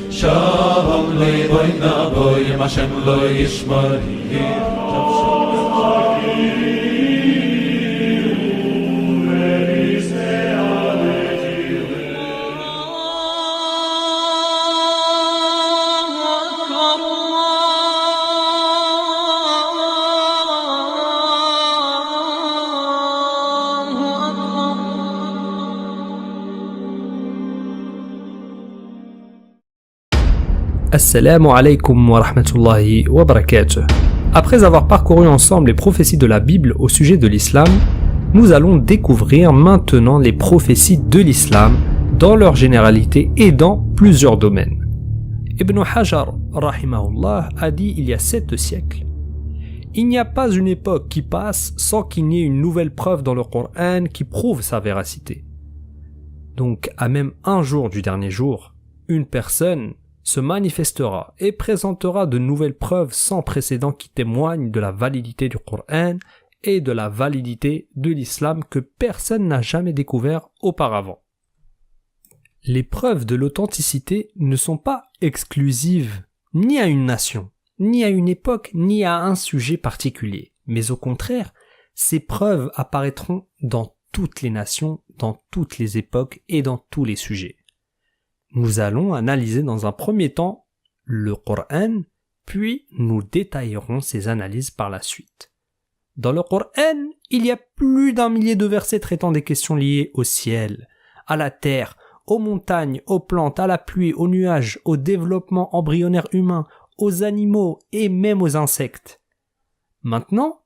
Shalom levoy navoy, Hashem lo yishmari. Assalamu alaikum wa rahmatullahi wa barakatuh. Après avoir parcouru ensemble les prophéties de la Bible au sujet de l'islam, nous allons découvrir maintenant les prophéties de l'islam dans leur généralité et dans plusieurs domaines. Ibn Hajar rahimahullah a dit il y a 7 siècles: il n'y a pas une époque qui passe sans qu'il n'y ait une nouvelle preuve dans le Coran qui prouve sa véracité. Donc à même un jour du dernier jour, une personne se manifestera et présentera de nouvelles preuves sans précédent qui témoignent de la validité du Coran et de la validité de l'islam que personne n'a jamais découvert auparavant. Les preuves de l'authenticité ne sont pas exclusives ni à une nation, ni à une époque, ni à un sujet particulier, mais au contraire, ces preuves apparaîtront dans toutes les nations, dans toutes les époques et dans tous les sujets. Nous allons analyser dans un premier temps le Coran, puis nous détaillerons ces analyses par la suite. Dans le Coran, il y a plus d'1 millier de versets traitant des questions liées au ciel, à la terre, aux montagnes, aux plantes, à la pluie, aux nuages, au développement embryonnaire humain, aux animaux et même aux insectes. Maintenant,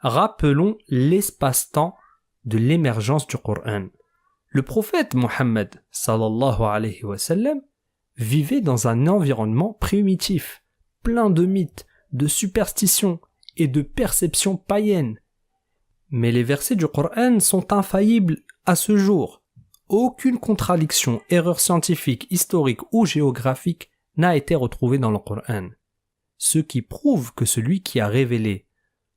rappelons l'espace-temps de l'émergence du Coran. Le prophète Mohammed sallallahu alayhi wa sallam vivait dans un environnement primitif, plein de mythes, de superstitions et de perceptions païennes. Mais les versets du Coran sont infaillibles à ce jour. Aucune contradiction, erreur scientifique, historique ou géographique n'a été retrouvée dans le Coran. Ce qui prouve que celui qui a révélé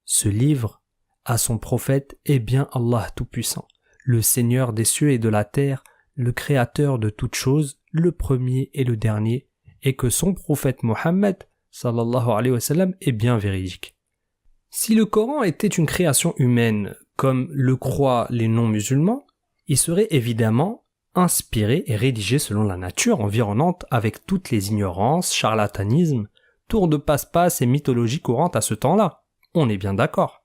ce livre à son prophète est bien Allah Tout-Puissant, le Seigneur des cieux et de la terre, le Créateur de toutes choses, le premier et le dernier, et que son prophète Mohammed sallallahu alayhi wa sallam est bien véridique. Si le Coran était une création humaine, comme le croient les non-musulmans, il serait évidemment inspiré et rédigé selon la nature environnante avec toutes les ignorances, charlatanismes, tours de passe-passe et mythologie courantes à ce temps-là. On est bien d'accord.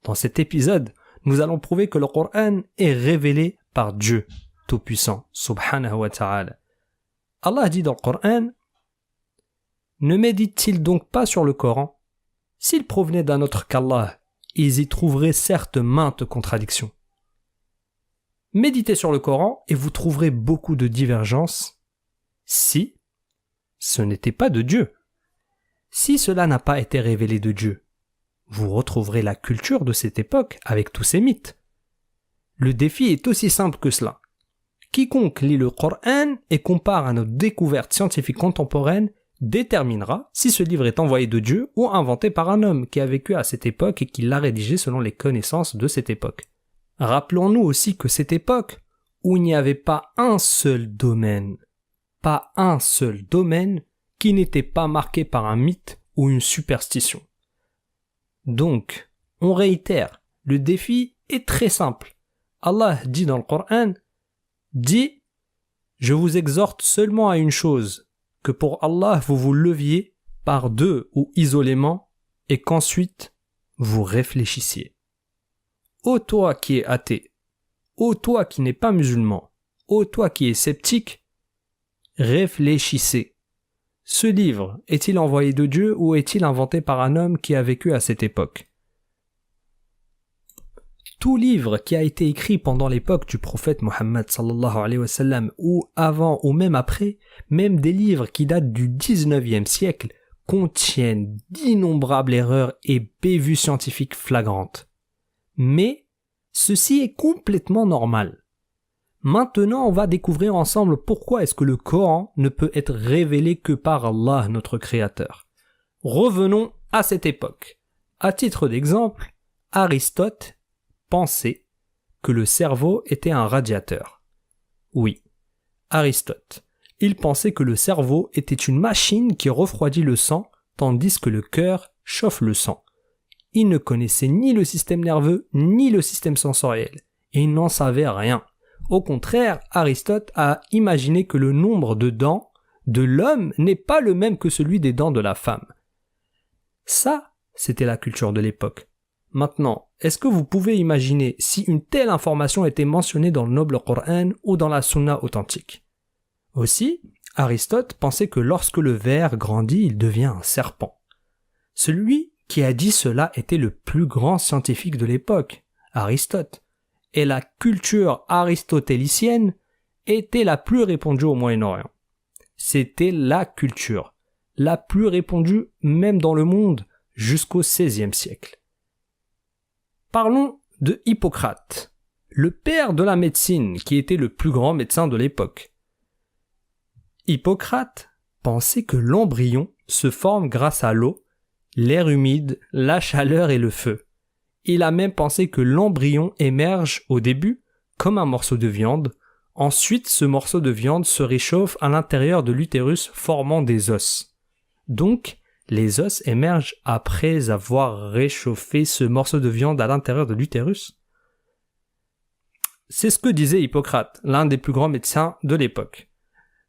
Dans cet épisode, nous allons prouver que le Coran est révélé par Dieu Tout-Puissant, subhanahu wa ta'ala. Allah dit dans le Coran: ne médite-t-il donc pas sur le Coran? S'il provenait d'un autre qu'Allah, ils y trouveraient certes maintes contradictions. Méditez sur le Coran et vous trouverez beaucoup de divergences si ce n'était pas de Dieu. Si cela n'a pas été révélé de Dieu, vous retrouverez la culture de cette époque avec tous ces mythes. Le défi est aussi simple que cela. Quiconque lit le Coran et compare à nos découvertes scientifiques contemporaines déterminera si ce livre est envoyé de Dieu ou inventé par un homme qui a vécu à cette époque et qui l'a rédigé selon les connaissances de cette époque. Rappelons-nous aussi que cette époque, où il n'y avait pas un seul domaine qui n'était pas marqué par un mythe ou une superstition. Donc, on réitère, le défi est très simple. Allah dit dans le Coran: dit, je vous exhorte seulement à une chose, que pour Allah vous vous leviez par deux ou isolément, et qu'ensuite vous réfléchissiez. Ô toi qui es athée, ô toi qui n'es pas musulman, ô toi qui es sceptique, réfléchissez. Ce livre est-il envoyé de Dieu ou est-il inventé par un homme qui a vécu à cette époque? Tout livre qui a été écrit pendant l'époque du prophète Mohammed sallallahu alayhi wa sallam, ou avant ou même après, même des livres qui datent du 19e siècle, contiennent d'innombrables erreurs et bévues scientifiques flagrantes. Mais ceci est complètement normal. Maintenant, on va découvrir ensemble pourquoi est-ce que le Coran ne peut être révélé que par Allah, notre Créateur. Revenons à cette époque. À titre d'exemple, Aristote pensait que le cerveau était un radiateur. Oui, Aristote, Ils pensaient que le cerveau était une machine qui refroidit le sang, tandis que le cœur chauffe le sang. Ils ne connaissaient ni le système nerveux, ni le système sensoriel. Et ils n'en savaient rien. Au contraire, Aristote a imaginé que le nombre de dents de l'homme n'est pas le même que celui des dents de la femme. Ça, c'était la culture de l'époque. Maintenant, est-ce que vous pouvez imaginer si une telle information était mentionnée dans le noble Coran ou dans la Sunna authentique? Aussi, Aristote pensait que lorsque le ver grandit, il devient un serpent. Celui qui a dit cela était le plus grand scientifique de l'époque, Aristote. Et la culture aristotélicienne était la plus répandue au Moyen-Orient. C'était la culture, la plus répandue même dans le monde jusqu'au XVIe siècle. Parlons de Hippocrate, le père de la médecine qui était le plus grand médecin de l'époque. Hippocrate pensait que l'embryon se forme grâce à l'eau, l'air humide, la chaleur et le feu. Il a même pensé que l'embryon émerge au début comme un morceau de viande. Ensuite, ce morceau de viande se réchauffe à l'intérieur de l'utérus formant des os. Donc, les os émergent après avoir réchauffé ce morceau de viande à l'intérieur de l'utérus. C'est ce que disait Hippocrate, l'un des plus grands médecins de l'époque.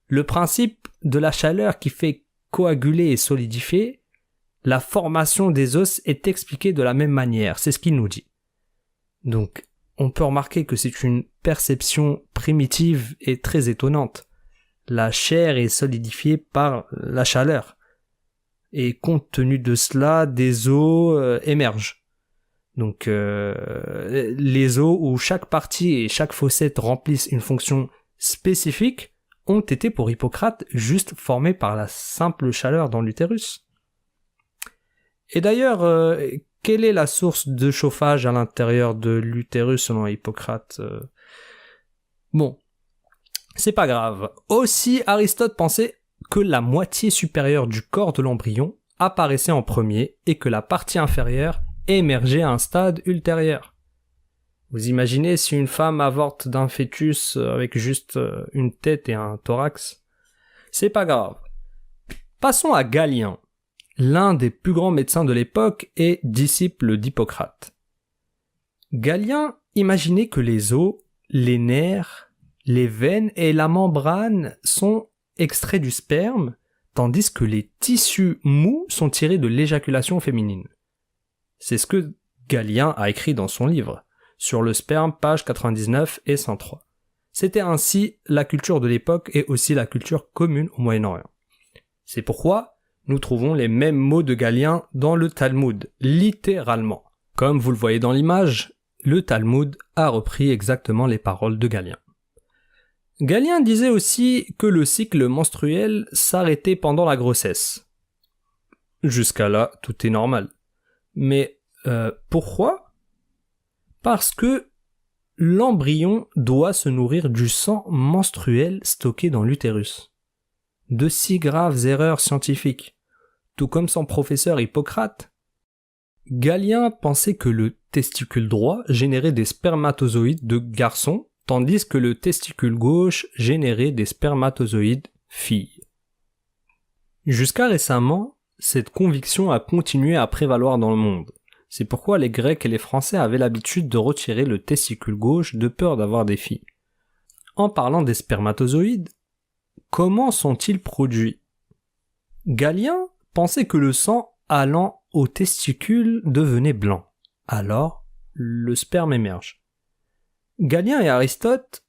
Le principe de la chaleur qui fait coaguler et solidifier, la formation des os est expliquée de la même manière, c'est ce qu'il nous dit. Donc, on peut remarquer que c'est une perception primitive et très étonnante. La chair est solidifiée par la chaleur. Et compte tenu de cela, des os émergent. Donc, les os où chaque partie et chaque fossette remplissent une fonction spécifique ont été pour Hippocrate juste formés par la simple chaleur dans l'utérus. Et d'ailleurs, quelle est la source de chauffage à l'intérieur de l'utérus selon Hippocrate? Bon, c'est pas grave. Aussi, Aristote pensait que la moitié supérieure du corps de l'embryon apparaissait en premier et que la partie inférieure émergeait à un stade ultérieur. Vous imaginez si une femme avorte d'un fœtus avec juste une tête et un thorax? C'est pas grave. Passons à Galien, l'un des plus grands médecins de l'époque et disciple d'Hippocrate. Galien imaginait que les os, les nerfs, les veines et la membrane sont extraits du sperme, tandis que les tissus mous sont tirés de l'éjaculation féminine. C'est ce que Galien a écrit dans son livre, sur le sperme, pages 99 et 103. C'était ainsi la culture de l'époque et aussi la culture commune au Moyen-Orient. C'est pourquoi nous trouvons les mêmes mots de Galien dans le Talmud, littéralement. Comme vous le voyez dans l'image, le Talmud a repris exactement les paroles de Galien. Galien disait aussi que le cycle menstruel s'arrêtait pendant la grossesse. Jusqu'à là, tout est normal. Mais pourquoi? Parce que l'embryon doit se nourrir du sang menstruel stocké dans l'utérus. De si graves erreurs scientifiques. Tout comme son professeur Hippocrate. Galien pensait que le testicule droit générait des spermatozoïdes de garçons, tandis que le testicule gauche générait des spermatozoïdes filles. Jusqu'à récemment, cette conviction a continué à prévaloir dans le monde. C'est pourquoi les Grecs et les Français avaient l'habitude de retirer le testicule gauche de peur d'avoir des filles. En parlant des spermatozoïdes, comment sont-ils produits? Galien pensait que le sang allant aux testicules devenait blanc. Alors, le sperme émerge. Galien et Aristote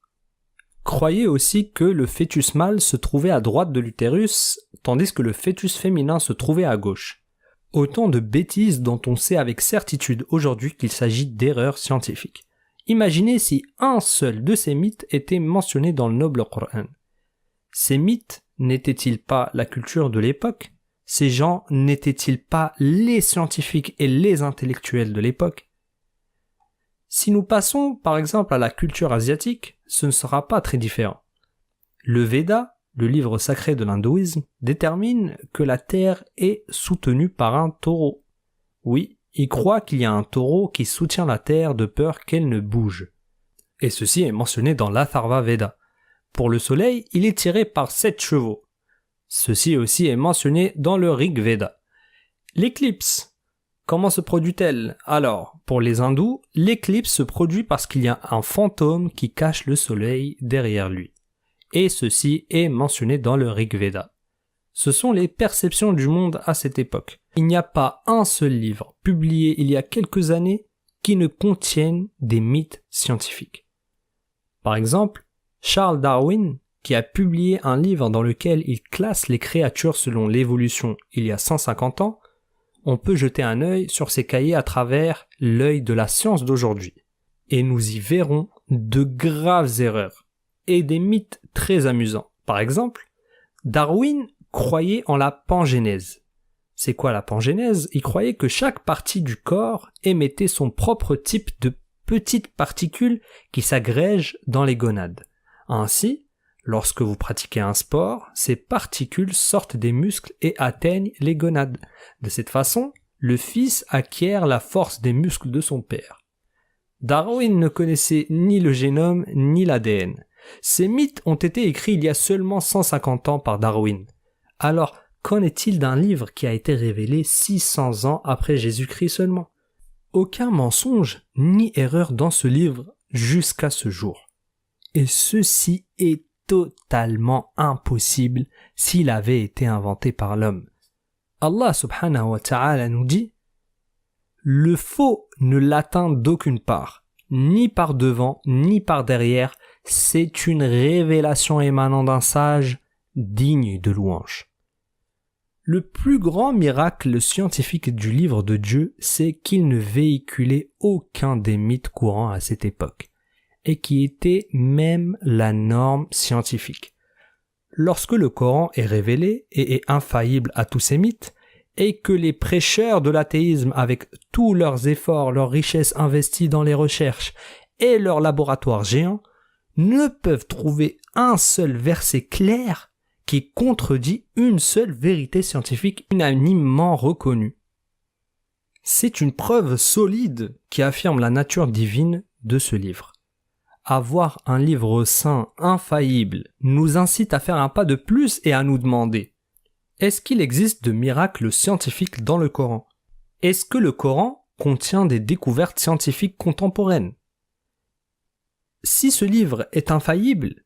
croyaient aussi que le fœtus mâle se trouvait à droite de l'utérus, tandis que le fœtus féminin se trouvait à gauche. Autant de bêtises dont on sait avec certitude aujourd'hui qu'il s'agit d'erreurs scientifiques. Imaginez si un seul de ces mythes était mentionné dans le noble Coran. Ces mythes n'étaient-ils pas la culture de l'époque? Ces gens n'étaient-ils pas les scientifiques et les intellectuels de l'époque? Si nous passons par exemple à la culture asiatique, ce ne sera pas très différent. Le Veda, le livre sacré de l'hindouisme, détermine que la terre est soutenue par un taureau. Oui, il croit qu'il y a un taureau qui soutient la terre de peur qu'elle ne bouge. Et ceci est mentionné dans l'Atharva Veda. Pour le soleil, il est tiré par 7 chevaux. Ceci aussi est mentionné dans le Rig Veda. L'éclipse, comment se produit-elle? Alors, pour les hindous, l'éclipse se produit parce qu'il y a un fantôme qui cache le soleil derrière lui. Et ceci est mentionné dans le Rig Veda. Ce sont les perceptions du monde à cette époque. Il n'y a pas un seul livre publié il y a quelques années qui ne contienne des mythes scientifiques. Par exemple, Charles Darwin, qui a publié un livre dans lequel il classe les créatures selon l'évolution il y a 150 ans, on peut jeter un œil sur ces cahiers à travers l'œil de la science d'aujourd'hui. Et nous y verrons de graves erreurs et des mythes très amusants. Par exemple, Darwin croyait en la pangénèse. C'est quoi la pangénèse? Il croyait que chaque partie du corps émettait son propre type de petites particules qui s'agrègent dans les gonades. Ainsi, lorsque vous pratiquez un sport, ces particules sortent des muscles et atteignent les gonades. De cette façon, le fils acquiert la force des muscles de son père. Darwin ne connaissait ni le génome ni l'ADN. Ces mythes ont été écrits il y a seulement 150 ans par Darwin. Alors, qu'en est-il d'un livre qui a été révélé 600 ans après Jésus-Christ seulement? Aucun mensonge ni erreur dans ce livre jusqu'à ce jour. Et ceci est totalement impossible s'il avait été inventé par l'homme. Allah subhanahu wa ta'ala nous dit: le faux ne l'atteint d'aucune part, ni par devant, ni par derrière, c'est une révélation émanant d'un sage digne de louange. Le plus grand miracle scientifique du livre de Dieu, c'est qu'il ne véhiculait aucun des mythes courants à cette époque, et qui était même la norme scientifique. Lorsque le Coran est révélé et est infaillible à tous ces mythes, et que les prêcheurs de l'athéisme, avec tous leurs efforts, leurs richesses investies dans les recherches et leurs laboratoires géants, ne peuvent trouver un seul verset clair qui contredit une seule vérité scientifique unanimement reconnue. C'est une preuve solide qui affirme la nature divine de ce livre. Avoir un livre saint, infaillible, nous incite à faire un pas de plus et à nous demander: est-ce qu'il existe de miracles scientifiques dans le Coran? Est-ce que le Coran contient des découvertes scientifiques contemporaines? Si ce livre est infaillible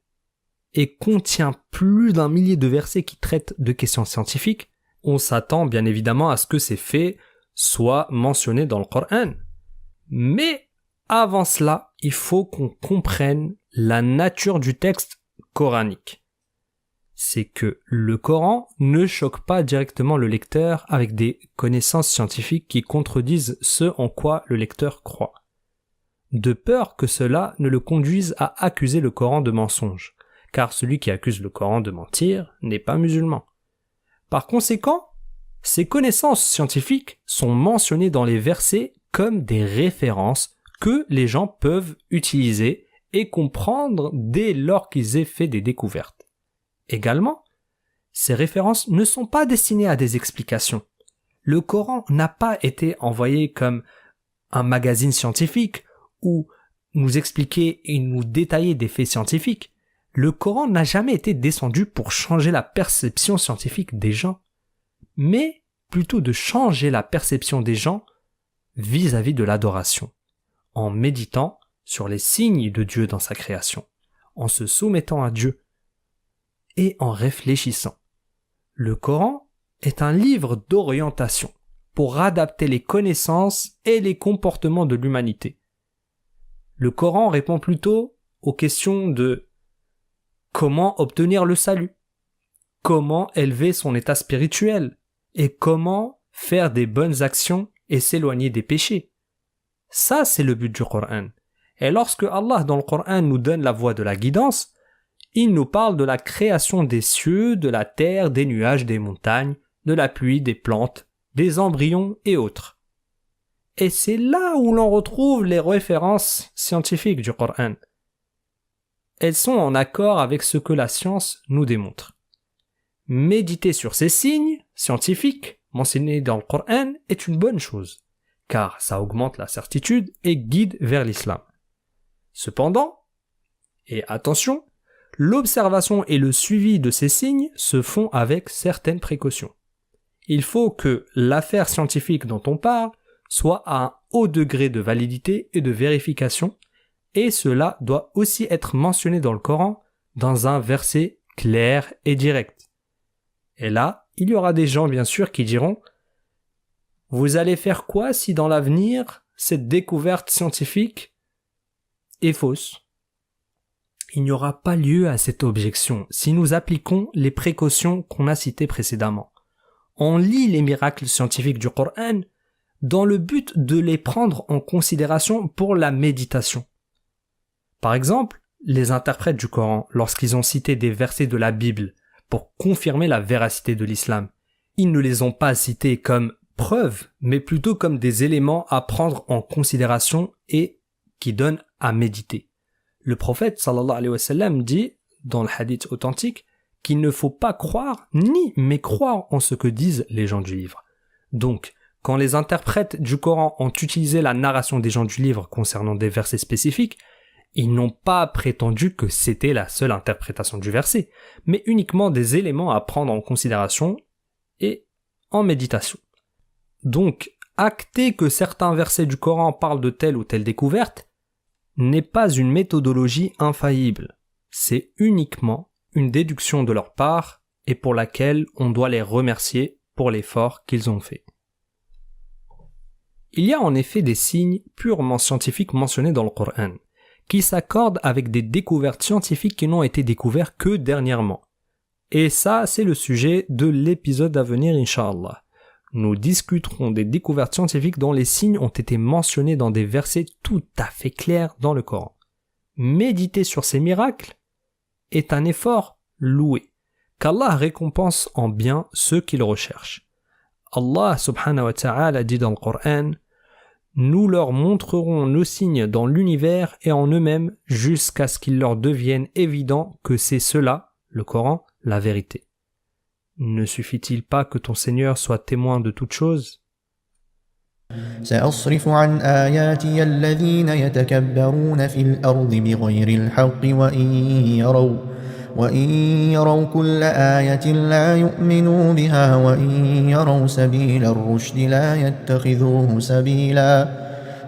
et contient plus d'1 millier de versets qui traitent de questions scientifiques, on s'attend bien évidemment à ce que ces faits soient mentionnés dans le Coran. Mais avant cela, il faut qu'on comprenne la nature du texte coranique. C'est que le Coran ne choque pas directement le lecteur avec des connaissances scientifiques qui contredisent ce en quoi le lecteur croit, de peur que cela ne le conduise à accuser le Coran de mensonge, car celui qui accuse le Coran de mentir n'est pas musulman. Par conséquent, ces connaissances scientifiques sont mentionnées dans les versets comme des références que les gens peuvent utiliser et comprendre dès lors qu'ils aient fait des découvertes. Également, ces références ne sont pas destinées à des explications. Le Coran n'a pas été envoyé comme un magazine scientifique où nous expliquer et nous détailler des faits scientifiques. Le Coran n'a jamais été descendu pour changer la perception scientifique des gens, mais plutôt de changer la perception des gens vis-à-vis de l'adoration, en méditant sur les signes de Dieu dans sa création, en se soumettant à Dieu et en réfléchissant. Le Coran est un livre d'orientation pour adapter les connaissances et les comportements de l'humanité. Le Coran répond plutôt aux questions de comment obtenir le salut, comment élever son état spirituel et comment faire des bonnes actions et s'éloigner des péchés. Ça, c'est le but du Coran. Et lorsque Allah dans le Coran nous donne la voie de la guidance, il nous parle de la création des cieux, de la terre, des nuages, des montagnes, de la pluie, des plantes, des embryons et autres. Et c'est là où l'on retrouve les références scientifiques du Coran. Elles sont en accord avec ce que la science nous démontre. Méditer sur ces signes scientifiques mentionnés dans le Coran est une bonne chose, car ça augmente la certitude et guide vers l'islam. Cependant, et attention, l'observation et le suivi de ces signes se font avec certaines précautions. Il faut que l'affaire scientifique dont on parle soit à un haut degré de validité et de vérification, et cela doit aussi être mentionné dans le Coran dans un verset clair et direct. Et là, il y aura des gens bien sûr qui diront « Vous allez faire quoi si dans l'avenir, cette découverte scientifique est fausse ?» Il n'y aura pas lieu à cette objection si nous appliquons les précautions qu'on a citées précédemment. On lit les miracles scientifiques du Coran dans le but de les prendre en considération pour la méditation. Par exemple, les interprètes du Coran, lorsqu'ils ont cité des versets de la Bible pour confirmer la véracité de l'islam, ils ne les ont pas cités comme preuves, mais plutôt comme des éléments à prendre en considération et qui donnent à méditer. Le prophète sallallahu alayhi wa sallam dit, dans le hadith authentique, qu'il ne faut pas croire ni mécroire en ce que disent les gens du livre. Donc, quand les interprètes du Coran ont utilisé la narration des gens du livre concernant des versets spécifiques, ils n'ont pas prétendu que c'était la seule interprétation du verset, mais uniquement des éléments à prendre en considération et en méditation. Donc, acter que certains versets du Coran parlent de telle ou telle découverte n'est pas une méthodologie infaillible. C'est uniquement une déduction de leur part et pour laquelle on doit les remercier pour l'effort qu'ils ont fait. Il y a en effet des signes purement scientifiques mentionnés dans le Coran, qui s'accordent avec des découvertes scientifiques qui n'ont été découvertes que dernièrement. Et ça, c'est le sujet de l'épisode à venir, Inch'Allah. Nous discuterons des découvertes scientifiques dont les signes ont été mentionnés dans des versets tout à fait clairs dans le Coran. Méditer sur ces miracles est un effort loué, qu'Allah récompense en bien ceux qui le recherchent. Allah subhanahu wa ta'ala dit dans le Coran: nous leur montrerons nos signes dans l'univers et en eux-mêmes jusqu'à ce qu'il leur devienne évident que c'est cela, le Coran, la vérité. Ne suffit-il pas que ton Seigneur soit témoin de toutes choses? سأصرف عن آياتي الذين يتكبرون في الأرض بغير الحق وإن يروا كل آية لا يؤمنوا بها وإن يروا سبيل الرشد لا يتخذوه سبيلا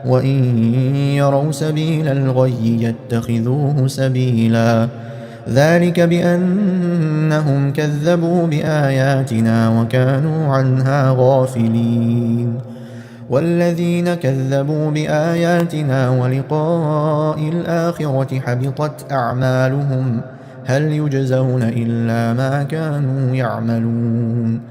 وإن يروا سبيل الغي يتخذوه سبيلا ذلك بأنهم كذبوا بآياتنا وكانوا عنها غافلين والذين كذبوا بآياتنا ولقاء الآخرة حبطت أعمالهم هل يجزون إلا ما كانوا يعملون